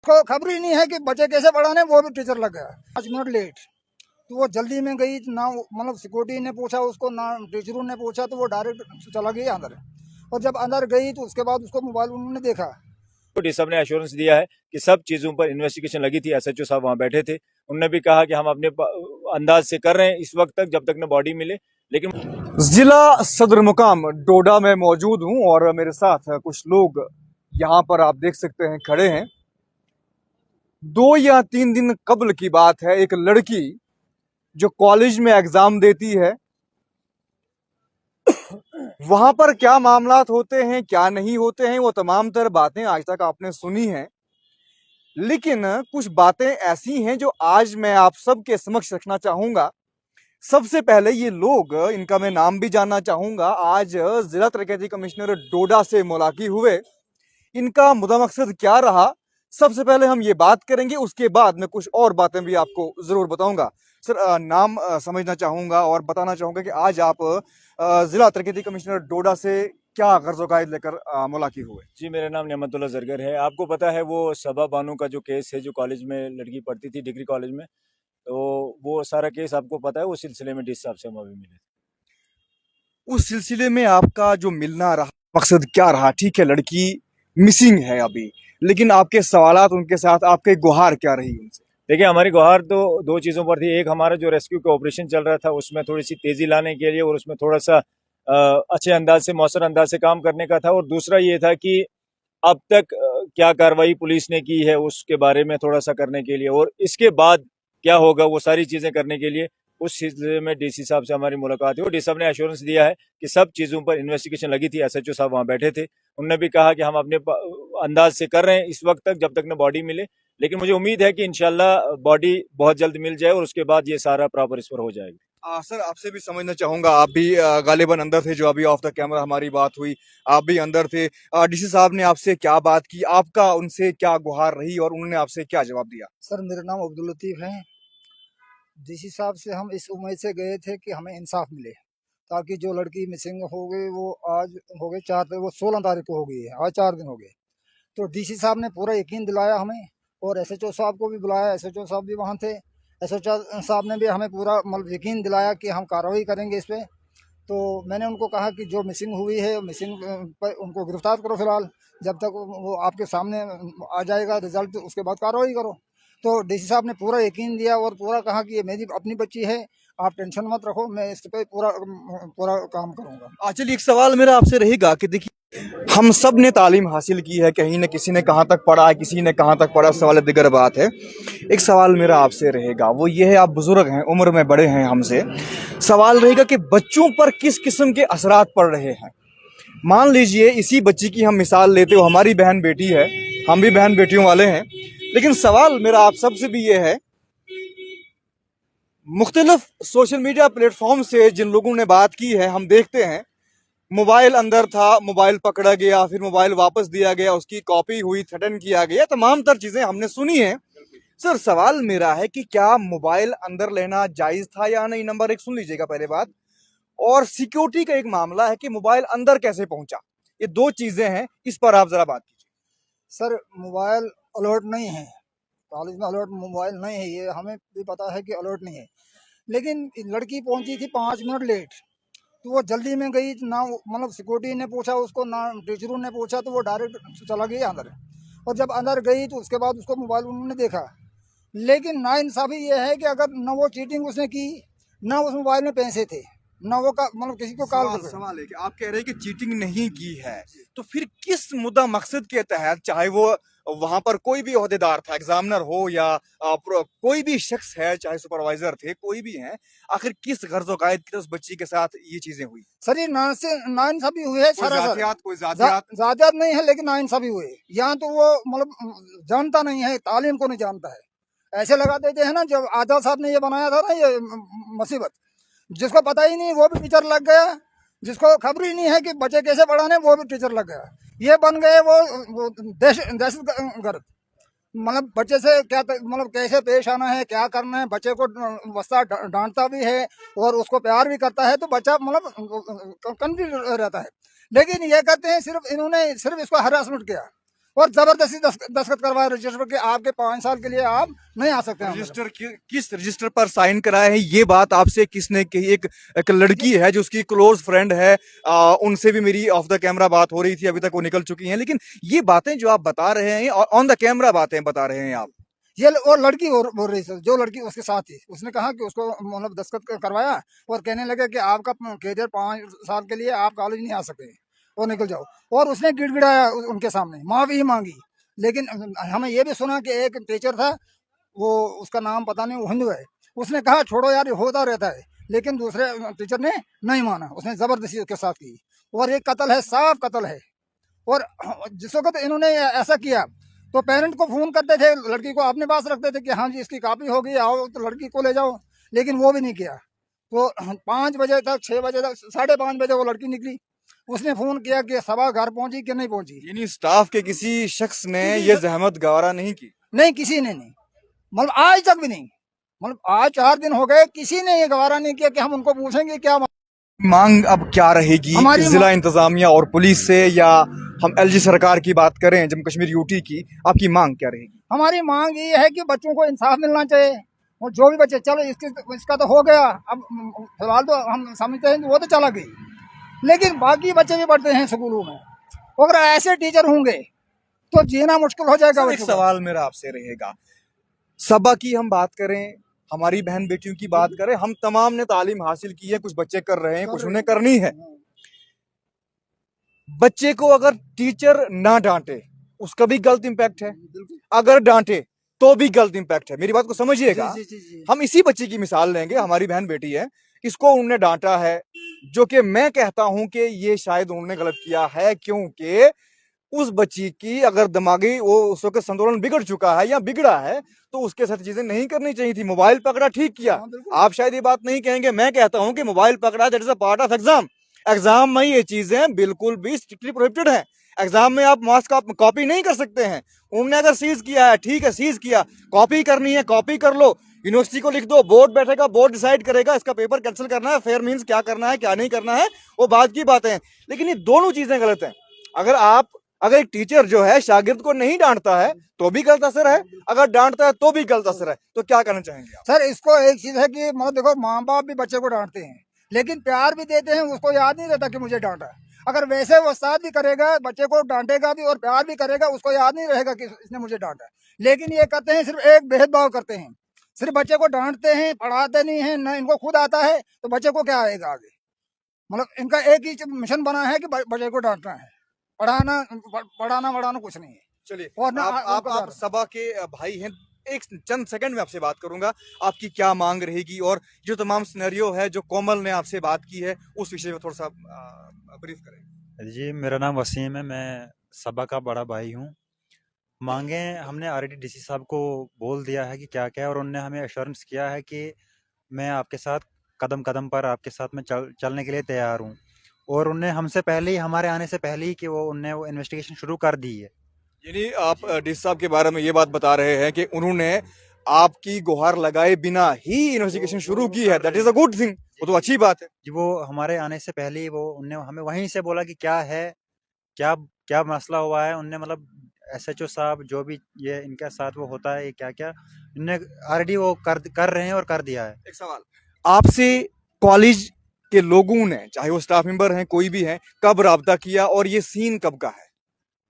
को खबर ही नहीं है कि बच्चे कैसे पढ़ाने, वो भी टीचर लग गया 5 मिनट लेट। तो वो जल्दी में गई ना, मतलब सिक्योरिटी ने पूछा उसको ना टीचरों ने पूछा, तो वो डायरेक्ट चला गई अंदर। और जब अंदर गई तो उसके बाद उसको मोबाइल उन्होंने देखा। सब ने एश्योरेंस दिया है कि सब चीजों पर इन्वेस्टिगेशन लगी थी। एसएचओ साहब वहां बैठे थे, उन्होंने भी कहा कि हम अपने अंदाज से कर रहे हैं इस वक्त तक, जब तक न बॉडी मिले। लेकिन जिला सदर मुकाम डोडा में मौजूद हूं और मेरे साथ कुछ लोग यहां पर आप देख सकते हैं खड़े हैं। 2 या 3 दिन कबल की बात है, एक लड़की जो कॉलेज में एग्जाम देती है, वहां पर क्या मामलात होते हैं क्या नहीं होते हैं वो तमाम तर बातें आज तक आपने सुनी हैं। लेकिन कुछ बातें ऐसी हैं जो आज मैं आप सबके समक्ष रखना चाहूंगा। सबसे पहले ये लोग, इनका मैं नाम भी जानना चाहूंगा। आज जिला तरक्की कमिश्नर डोडा से मुलाकात हुए, इनका मुद्दा मकसद क्या रहा, सबसे पहले हम ये बात करेंगे, उसके बाद मैं कुछ और बातें भी आपको जरूर बताऊंगा। सर, नाम समझना चाहूंगा और बताना चाहूंगा कि आज आप जिला तरक्की कमिश्नर डोडा से क्या गर्ज़-ओ-क़ायद लेकर मुलाकात हुए। जी, मेरा नाम नेमतुल्लाह जरगर है। आपको पता है वो सबा बानो का जो केस है, जो कॉलेज में लड़की पढ़ती थी, डिग्री कॉलेज में, तो वो सारा केस आपको पता है। उस सिलसिले में डीसी साहब से हम अभी मिले। उस सिलसिले में आपका जो मिलना रहा, मकसद क्या रहा? ठीक है, लड़की मिसिंग है अभी, लेकिन आपके सवालात उनके साथ, आपके गुहार क्या रही उनसे? देखिए, हमारी गुहार तो दो चीज़ों पर थी। एक, हमारा जो रेस्क्यू का ऑपरेशन चल रहा था उसमें थोड़ी सी तेज़ी लाने के लिए और उसमें थोड़ा सा अच्छे अंदाज से, मौसर अंदाज से काम करने का था। और दूसरा ये था कि अब तक क्या कार्रवाई पुलिस ने की है उसके बारे में थोड़ा सा करने के लिए, और इसके बाद क्या होगा वो सारी चीज़ें करने के लिए उस सिलसिले में डीसी साहब से हमारी मुलाकात हुई। और डीसी साहब ने एश्योरेंस दिया है कि सब चीज़ों पर इन्वेस्टिगेशन लगी थी। एसएचओ साहब वहाँ बैठे थे, उन्होंने भी कहा कि हम अपने अंदाज से कर रहे हैं इस वक्त तक, जब तक न बॉडी मिले। लेकिन मुझे उम्मीद है कि इंशाल्लाह बॉडी बहुत जल्द मिल जाए और उसके बाद ये सारा प्रॉपर इस पर हो जाएगा। सर, आपसे भी समझना चाहूंगा, आप भी गालिबन अंदर थे, जो अभी ऑफ द कैमरा हमारी बात हुई, आप भी अंदर थे। डीसी साहब ने आपसे क्या बात की, आपका उनसे क्या गुहार रही और उन्होंने आपसे क्या जवाब दिया? सर, मेरा नाम अब्दुल लतीफ है। डीसी साहब से हम इस उम्मीद से गए थे कि हमें इंसाफ मिले, ताकि जो लड़की मिसिंग हो गई वो आज हो गई 4 तारीख, वो 16 तारीख को हो गई है, आज 4 दिन हो गए। तो डीसी साहब ने पूरा यकीन दिलाया हमें, और एसएचओ साहब को भी बुलाया, एसएचओ साहब भी वहाँ थे। एसएचओ साहब ने भी हमें पूरा मतलब यकीन दिलाया कि हम कार्रवाई करेंगे इस पर। तो मैंने उनको कहा कि जो मिसिंग हुई है, मिसिंग पर उनको गिरफ्तार करो फिलहाल, जब तक वो आपके सामने आ जाएगा रिजल्ट, उसके बाद कार्रवाई करो। तो डीसी साहब ने पूरा यकीन दिया और पूरा कहा कि ये मेरी अपनी बच्ची है, आप टेंशन मत रखो, मैं इस पे पूरा पूरा काम करूँगा। चलिए, एक सवाल मेरा आपसे रहेगा कि देखिए, हम सब ने तालीम हासिल की है, कहीं न किसी ने कहाँ तक पढ़ा है, किसी ने कहाँ तक पढ़ा, सवाल दिगर बात है। एक सवाल मेरा आपसे रहेगा, वो ये है, आप बुजुर्ग हैं, उम्र में बड़े हैं हमसे, सवाल रहेगा कि बच्चों पर किस किस्म के असरात पड़ रहे हैं। मान लीजिए इसी बच्ची की हम मिसाल लेते हो, हमारी बहन बेटी है, हम भी बहन बेटियों वाले हैं, लेकिन सवाल मेरा आप सबसे भी ये है, मुख्तलिफ सोशल मीडिया प्लेटफॉर्म से जिन लोगों ने बात की है, हम देखते हैं मोबाइल अंदर था, मोबाइल पकड़ा गया, फिर मोबाइल वापस दिया गया, उसकी कॉपी हुई, थ्रेटन किया गया, तमाम तर चीजें हमने सुनी हैं। सर, सवाल मेरा है कि क्या मोबाइल अंदर लेना जायज था या नहीं? नंबर 1 सुन लीजिएगा पहले बात। और सिक्योरिटी का एक मामला है कि मोबाइल अंदर कैसे पहुंचा, ये 2 चीजें हैं, इस पर आप जरा बात कीजिए। सर, मोबाइल अलर्ट नहीं है, कॉलेज में अलर्ट मोबाइल नहीं है, ये हमें भी पता है कि अलर्ट नहीं है। लेकिन लड़की पहुंची थी 5 मिनट लेट। तो वो जल्दी में गई ना, मतलब सिक्योरिटी ने पूछा उसको ना टीचरों ने पूछा, तो वो डायरेक्ट चला गई अंदर। और जब अंदर गई तो उसके बाद उसको मोबाइल उन्होंने देखा। लेकिन नाइंसाफ़ी ये है कि अगर न वो चीटिंग उसने की, ना उस मोबाइल में पैसे थे, ना वो का मतलब किसी को कॉल कर। सवाल है कि आप कह रहे हैं कि चीटिंग नहीं की है, तो फिर किस मुद्दा मकसद के तहत, चाहे वो वहां पर कोई भी ओहदेदार था, एग्जामिनर हो या कोई भी शख्स है, चाहे सुपरवाइजर थे, कोई भी है, आखिर किस गर्ज़-ओ-क़ायद के उस बच्ची के साथ ये चीजें हुई? सर, ये नाइंसाफ़ी हुई है सरासर। कोई जातियात ज़्यादा नहीं है, लेकिन नाइंसाफ़ी हुई है। यहाँ तो वो मतलब जानता नहीं है, तालीम को नहीं जानता है। ऐसे लगा देते हैं ना, जब आजाद साहब ने ये बनाया था ना, ये मुसीबत, जिसको पता ही नहीं वो भी टीचर लग गया, जिसको खबर ही नहीं है कि बच्चे कैसे पढ़ाने, वो भी टीचर लग गया। ये बन गए वो दहशत गर्द। मतलब बच्चे से क्या मतलब कैसे पेश आना है, क्या करना है, बच्चे को वस्ता डांटता भी है और उसको प्यार भी करता है, तो बच्चा मतलब कंफ्यूज रहता है। लेकिन ये कहते हैं सिर्फ इन्होंने सिर्फ इसको हरासमेंट किया, और जबरदस्ती दस्तखत करवाया रजिस्टर पर कि आपके 5 साल के लिए आप नहीं आ सकते हैं हमारे रजिस्टर किस रजिस्टर पर साइन कराए हैं ये बात आपसे किसने कही? एक लड़की है जो उसकी क्लोज फ्रेंड है, उनसे भी मेरी ऑफ द कैमरा बात हो रही थी, अभी तक वो निकल चुकी हैं, लेकिन ये बातें जो आप बता रहे हैं ऑन द कैमरा बातें बता रहे हैं आप। ये और लड़की बोल रही थी, जो लड़की उसके साथ थी, उसने कहा कि उसको मतलब दस्तखत करवाया और कहने लगे कि आपका कैरियर 5 साल के लिए आप कॉलेज नहीं आ सकते और निकल जाओ। और उसने गिड़गिड़ाया उनके सामने, माफी मांगी। लेकिन हमें ये भी सुना कि एक टीचर था, वो उसका नाम पता नहीं, वो हिंदू है, उसने कहा छोड़ो यार, ये होता रहता है। लेकिन दूसरे टीचर ने नहीं माना, उसने जबरदस्ती उसके साथ की। और ये कत्ल है, साफ कत्ल है। और जिस वक्त इन्होंने ऐसा किया तो पेरेंट को फोन करते थे, लड़की को अपने पास रखते थे कि हाँ जी इसकी कॉपी हो गई, आओ तो लड़की को ले जाओ। लेकिन वो भी नहीं किया। तो 5 बजे तक, 6 बजे तक, 5:30 बजे वो लड़की निकली। उसने फोन किया कि सभा घर पहुंची कि नहीं पहुंची। यानी स्टाफ के किसी शख्स ने ये जहमत गवारा नहीं की? नहीं, किसी ने नहीं, मतलब आज तक भी नहीं। मतलब आज 4 दिन हो गए, किसी ने ये गवारा नहीं किया कि हम उनको पूछेंगे क्या मांग अब क्या रहेगी हमारी जिला इंतजामिया और पुलिस से, या हम एलजी सरकार की बात करें, जम्मू कश्मीर यूटी की, आपकी मांग क्या रहेगी? हमारी मांग ये है कि बच्चों को इंसाफ मिलना चाहिए। और जो भी बच्चे, चलो इसका तो हो गया, अब फिलहाल तो हम समझते हैं कि वो तो चला गई, लेकिन बाकी बच्चे भी पढ़ते हैं स्कूलों में। अगर ऐसे टीचर होंगे तो जीना मुश्किल हो जाएगा। एक सवाल मेरा आपसे रहेगा, सबा की हम बात करें, हमारी बहन बेटियों की बात करें, हम तमाम ने तालीम हासिल की है, कुछ बच्चे कर रहे हैं, कुछ उन्हें करनी है। बच्चे को अगर टीचर ना डांटे उसका भी गलत इंपैक्ट है, अगर डांटे तो भी गलत इंपैक्ट है। मेरी बात को समझिएगा। हम इसी बच्चे की मिसाल लेंगे, हमारी बहन बेटी है, इसको उन्होंने डांटा है, जो कि मैं कहता हूं कि ये शायद उन्होंने गलत किया है, क्योंकि उस बच्ची की अगर दिमागी वो उस वक्त संतुलन बिगड़ चुका है या बिगड़ा है तो उसके साथ चीजें नहीं करनी चाहिए थी। मोबाइल पकड़ा, ठीक किया, आप शायद ये बात नहीं कहेंगे, मैं कहता हूं कि मोबाइल पकड़ा, that is a part of exam. Exam में ये चीजें बिल्कुल भी स्ट्रिक्टली प्रोहिबिटेड है। एग्जाम में आप मार्क्स कॉपी नहीं कर सकते हैं। उन्होंने अगर सीज किया है, ठीक है, सीज किया, कॉपी करनी है कॉपी कर लो, यूनिवर्सिटी को लिख दो, बोर्ड बैठेगा, बोर्ड डिसाइड करेगा इसका पेपर कैंसिल करना है, फेयर मींस क्या करना है क्या नहीं करना है, वो बात की बातें हैं। लेकिन ये दोनों चीजें गलत हैं। अगर एक टीचर जो है शागिर्द को नहीं डांटता है तो भी गलत असर है, अगर डांटता है तो भी गलत असर है, तो क्या करना चाहेंगे आप? सर, इसको एक चीज है कि मतलब देखो, माँ बाप भी बच्चे को डांटते हैं, लेकिन प्यार भी देते हैं, उसको याद नहीं रहता कि मुझे डांटा। अगर वैसे वो उस्ताद भी करेगा, बच्चे को डांटेगा भी और प्यार भी करेगा, उसको याद नहीं रहेगा कि इसने मुझे डांटा। लेकिन ये करते हैं, सिर्फ एक भेदभाव करते हैं, सिर्फ बच्चे को डांटते हैं, पढ़ाते नहीं है ना। इनको खुद आता है तो बच्चे को क्या आएगा आगे। मतलब इनका एक ही मिशन बना है कि बच्चे को डांटना है, पढ़ाना पढ़ाना वढ़ाना कुछ नहीं है। चलिए, और ना आप सभा के भाई हैं, एक चंद सेकंड में आपसे बात करूंगा, आपकी क्या मांग रहेगी, और जो तमाम सिनेरियो है जो कोमल ने आपसे बात की है उस विषय में थोड़ा सा ब्रीफ करें। जी, मेरा नाम वसीम है, मैं सबा का बड़ा भाई हूँ। मांगे हमने ऑलरेडी डीसी साहब को बोल दिया है कि क्या क्या है, और उन्होंने हमें एश्योरेंस किया है कि मैं आपके साथ कदम कदम पर आपके साथ में चलने के लिए तैयार हूँ। और उनने हमसे पहले ही, हमारे आने से पहले ही कि उनने वो इन्वेस्टिगेशन शुरू कर दी है। यानी आप डीसी साहब के बारे में ये बात बता रहे हैं कि उन्होंने आपकी गुहार लगाए बिना ही इन्वेस्टिगेशन शुरू की है, that is a good thing, वो तो अच्छी बात है। जी, वो हमारे आने से पहले ही उनने हमें वहीं से बोला कि क्या है, क्या क्या मसला हुआ है। उनने मतलब एसएचओ साहब जो भी ये इनके साथ वो होता है, ये क्या क्या इनने ऑलरेडी वो कर रहे हैं और कर दिया है। एक सवाल आपसे, कॉलेज के लोगों ने, चाहे वो स्टाफ मेंबर हैं कोई भी है, कब राब्ता किया और ये सीन कब का है?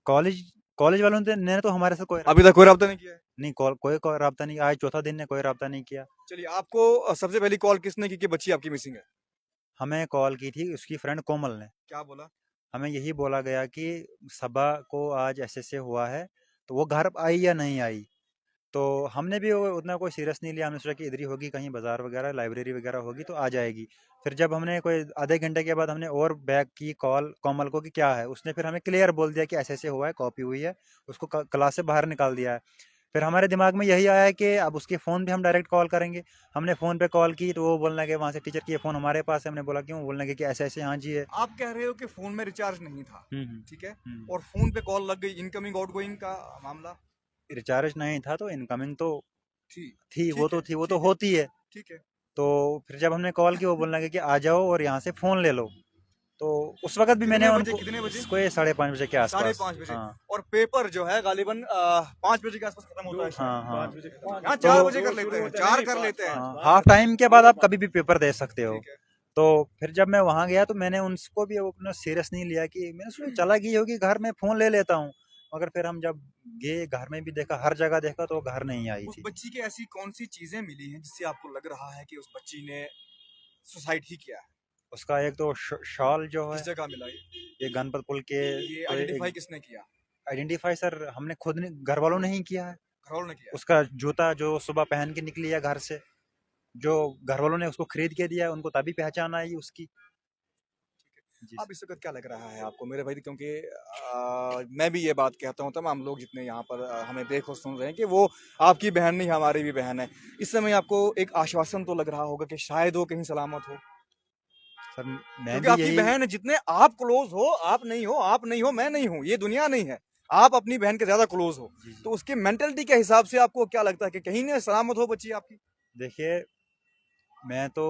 कॉलेज कॉलेज वालों ने तो हमारे से अभी तक कोई राब्ता नहीं किया है? नहीं, कोई राब्ता नहीं, आज चौथा दिन ने कोई राब्ता नहीं किया। चलिए, आपको सबसे पहली कॉल किसने की कि बच्ची आपकी मिसिंग है? हमें कॉल की थी उसकी फ्रेंड कोमल ने। क्या बोला? हमें यही बोला गया कि सबा को आज ऐसे हुआ है, तो वो घर आई या नहीं आई। तो हमने भी उतना कोई सीरियस नहीं लिया, हमने सोचा कि इधर ही होगी, कहीं बाजार वगैरह लाइब्रेरी वगैरह होगी तो आ जाएगी। फिर जब हमने कोई आधे घंटे के बाद हमने और बैक की कॉल कोमल को कि क्या है, उसने फिर हमें क्लियर बोल दिया कि ऐसे हुआ है, कॉपी हुई है, उसको क्लास से बाहर निकाल दिया है। फिर हमारे दिमाग में यही आया कि अब उसके फ़ोन पे हम डायरेक्ट कॉल करेंगे। हमने फ़ोन पे कॉल की तो वो बोलने लगे वहाँ से टीचर की, ये फ़ोन हमारे पास है। हमने बोला क्यों? बोलने लगे कि ऐसे हाँ जी है। आप कह रहे हो कि फोन में रिचार्ज नहीं था, ठीक है, हम्म। और फोन पे कॉल लग गई, इनकमिंग आउटगोइंग का मामला रिचार्ज नहीं था तो इनकमिंग तो थी, थी, वो तो ठीक होती है। ठीक है। तो फिर जब हमने कॉल की वो बोलने लगे कि आ जाओ और यहाँ से फ़ोन ले लो। तो उस वक्त भी मैंने कितने बजे उनको कितने बजे इसको ये 5:30 बजे के आसपास 5:30 बजे हाँ और पेपर जो है गालिबन 5 बजे के आसपास खत्म होता है हाँ हाँ यहाँ तो 4 बजे कर लेते हैं 4 कर लेते हैं हाँ, हाफ टाइम के बाद आप कभी भी पेपर दे सकते हो। ठीक है तो फिर जब मैं वहां गया तो मैंने उनको भी उतना सीरियस नहीं लिया कि मैंने सोचा चला गई होगी घर में फोन ले लेता हूँ। मगर फिर हम जब गए घर में भी देखा, हर जगह देखा तो वो घर नहीं आई उस थी। बच्ची की ऐसी कौन सी चीजें मिली हैं जिससे आपको लग रहा है कि उस बच्ची ने सुसाइड ही किया है उसका एक तो शॉल जो है किस जगह मिला ये गणपत पुल के ये आइडेंटिफाई किसने किया आइडेंटिफाई सर हमने खुद ने, घर वालों ने ही किया है। घरवालों ने किया उसका जूता जो सुबह पहन के निकली है घर से, जो घर वालों ने उसको खरीद के दिया उनको तभी पहचान आई उसकी। जी अब इस वक्त क्या लग रहा है आपको मेरे भाई क्योंकि मैं भी ये बात कहता हूँ तमाम लोग जितने यहाँ पर हमें देख और सुन रहे हैं कि वो आपकी बहन नहीं हमारी भी बहन है इस समय आपको एक आश्वासन तो लग रहा होगा कि शायद वो कहीं सलामत हो सर मैं क्योंकि भी आपकी यही बहन है जितने आप क्लोज हो आप नहीं हो आप नहीं हो मैं नहीं हूँ ये दुनिया नहीं है आप अपनी बहन के ज्यादा क्लोज हो जी, जी। तो उसके मेंटेलिटी के हिसाब से आपको क्या लगता है कि कहीं ना सलामत हो बच्ची आपकी देखिए मैं तो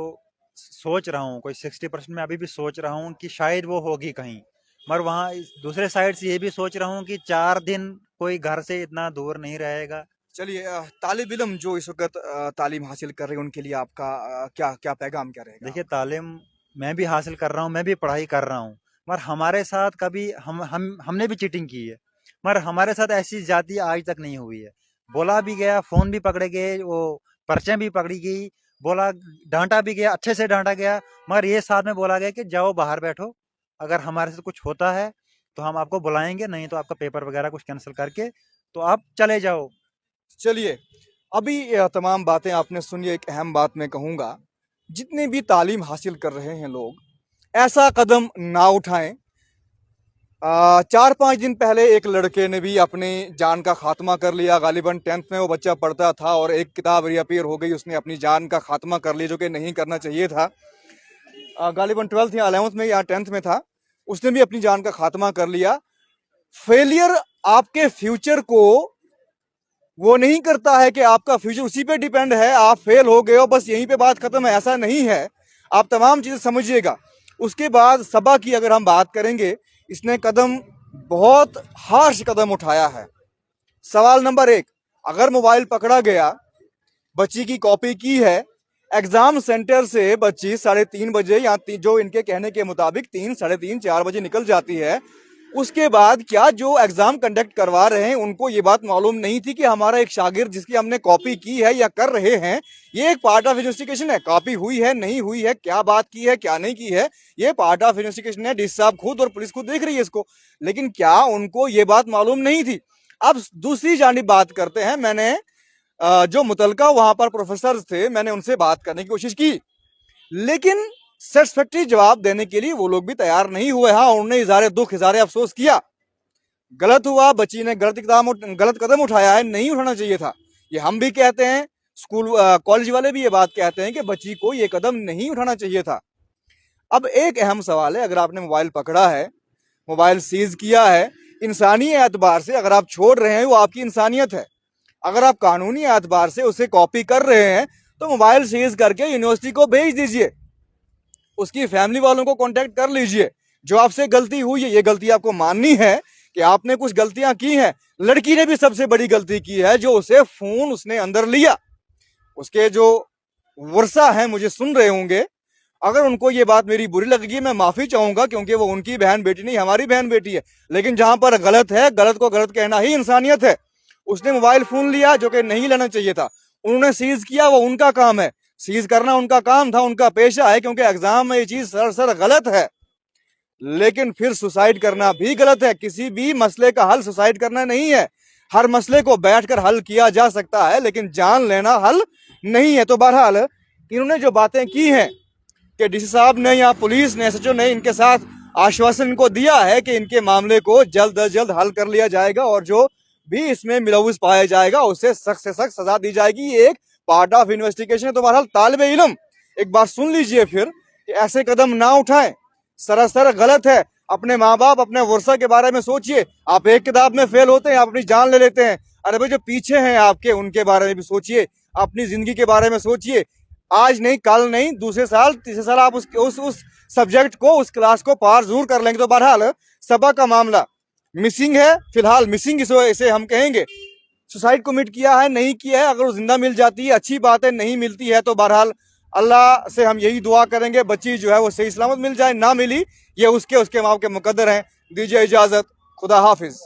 सोच रहा हूँ कोई 60% में अभी भी सोच रहा हूँ कि शायद वो होगी कहीं। मगर वहाँ दूसरे साइड से ये भी सोच रहा हूँ कि 4 दिन कोई घर से इतना दूर नहीं रहेगा। चलिए तालिब इल्म जो इस वक्त तालीम हासिल कर रहे हैं उनके लिए आपका क्या क्या पैगाम क्या रहेगा देखिए तालीम मैं भी हासिल कर रहा हूँ, मैं भी पढ़ाई कर रहा हूँ, मगर हमारे साथ कभी हमने भी चीटिंग की है, मगर हमारे साथ ऐसी जाति आज तक नहीं हुई है। बोला भी गया, फोन भी पकड़े गए, वो पर्चे भी पकड़ी गई, बोला डांटा भी गया, अच्छे से डांटा गया, मगर ये साथ में बोला गया कि जाओ बाहर बैठो, अगर हमारे से कुछ होता है तो हम आपको बुलाएंगे, नहीं तो आपका पेपर वगैरह कुछ कैंसिल करके तो आप चले जाओ। चलिए अभी तमाम बातें आपने सुनी एक अहम बात मैं कहूंगा जितने भी तालीम हासिल कर रहे हैं लोग ऐसा कदम ना उठाएं 4-5 दिन पहले एक लड़के ने भी अपनी जान का खात्मा कर लिया गालिबन 10th में वो बच्चा पढ़ता था और एक किताब रीअपीयर हो गई उसने अपनी जान का खात्मा कर लिया जो कि नहीं करना चाहिए था गालिबन 12th या 11th में या 10th में था उसने भी अपनी जान का खात्मा कर लिया फेलियर आपके फ्यूचर को वो नहीं करता है कि आपका फ्यूचर उसी पे डिपेंड है आप फेल हो गए हो बस यहीं पे बात खत्म है ऐसा नहीं है आप तमाम चीजें समझिएगा उसके बाद सबा की अगर हम बात करेंगे इसने कदम बहुत हार्श कदम उठाया है सवाल नंबर 1 अगर मोबाइल पकड़ा गया बच्ची की कॉपी की है एग्जाम सेंटर से बच्ची 3:30 बजे या जो इनके कहने के मुताबिक 3, 3:30, 4 बजे निकल जाती है उसके बाद क्या जो एग्जाम कंडक्ट करवा रहे हैं उनको ये बात मालूम नहीं थी कि हमारा एक शागिर्द जिसकी हमने कॉपी की है या कर रहे हैं ये एक पार्ट ऑफ इन्वेस्टिगेशन है कॉपी हुई है नहीं हुई है क्या बात की है क्या नहीं की है ये पार्ट ऑफ इन्वेस्टिगेशन है डीसी साहब खुद और पुलिस खुद देख रही है इसको लेकिन क्या उनको ये बात मालूम नहीं थी अब दूसरी जानिब बात करते हैं मैंने जो मुतलका वहां पर प्रोफेसर थे मैंने उनसे बात करने की कोशिश की लेकिन सेटिस्फैक्टरी जवाब देने के लिए वो लोग भी तैयार नहीं हुए हाँ उन्होंने इज़हारे दुख इज़हारे अफसोस किया गलत हुआ बच्ची ने गलत कदम उठाया है नहीं उठाना चाहिए था ये हम भी कहते हैं स्कूल कॉलेज वाले भी ये बात कहते हैं कि बच्ची को ये कदम नहीं उठाना चाहिए था अब एक अहम सवाल है अगर आपने मोबाइल पकड़ा है मोबाइल सीज किया है इंसानी एतबार से अगर आप छोड़ रहे हैं वो आपकी इंसानियत है अगर आप कानूनी एतबार से उसे कॉपी कर रहे हैं तो मोबाइल सीज करके यूनिवर्सिटी को भेज दीजिए उसकी फैमिली वालों को कांटेक्ट कर लीजिए जो आपसे गलती हुई है ये गलती आपको माननी है कि आपने कुछ गलतियां की हैं लड़की ने भी सबसे बड़ी गलती की है जो उसे फोन उसने अंदर लिया उसके जो वर्षा है मुझे सुन रहे होंगे अगर उनको ये बात मेरी बुरी लगी मैं माफी चाहूंगा क्योंकि वो उनकी बहन बेटी नहीं हमारी बहन बेटी है लेकिन जहां पर गलत है गलत को गलत कहना ही इंसानियत है उसने मोबाइल फोन लिया जो कि नहीं लेना चाहिए था उन्होंने सीज किया वो उनका काम है सीज करना उनका काम था उनका पेशा है क्योंकि एग्जाम में ये चीज सर गलत है लेकिन फिर सुसाइड करना भी गलत है किसी भी मसले का हल सुसाइड करना नहीं है हर मसले को बैठकर हल किया जा सकता है लेकिन जान लेना हल नहीं है तो बहरहाल इन्होंने जो बातें की हैं कि डीसी साहब ने या पुलिस ने एसएचओ ने इनके साथ आश्वासन इनको दिया है कि इनके मामले को जल्द अज जल्द हल कर लिया जाएगा और जो भी इसमें मुलव्विस पाया जाएगा उसे सख्त से सख्त सजा दी जाएगी ये एक पार्ट ऑफ इन्वेस्टिगेशन है तो बहरहाल तालिब इल्म एक बात सुन लीजिए फिर कि ऐसे कदम ना उठाएं सरासर गलत है अपने माँ बाप अपने वर्षा के बारे में सोचिए आप एक किताब में फेल होते हैं आप अपनी जान ले लेते हैं अरे भाई जो पीछे हैं आपके उनके बारे में भी सोचिए अपनी जिंदगी के बारे में सोचिए आज नहीं, कल नहीं, दूसरे साल, तीसरे साल आप उस सब्जेक्ट को, उस क्लास को पार जरूर कर लेंगे। तो बहरहाल सबा का मामला मिसिंग है, फिलहाल मिसिंग इसे हम कहेंगे। सुसाइड कमिट किया है, नहीं किया है, अगर वो जिंदा मिल जाती है अच्छी बात है, नहीं मिलती है तो बहरहाल अल्लाह से हम यही दुआ करेंगे बच्ची जो है वो सही सलामत मिल जाए। ना मिली ये उसके माँ के मुकद्दर हैं। दीजिए इजाजत, खुदा हाफिज।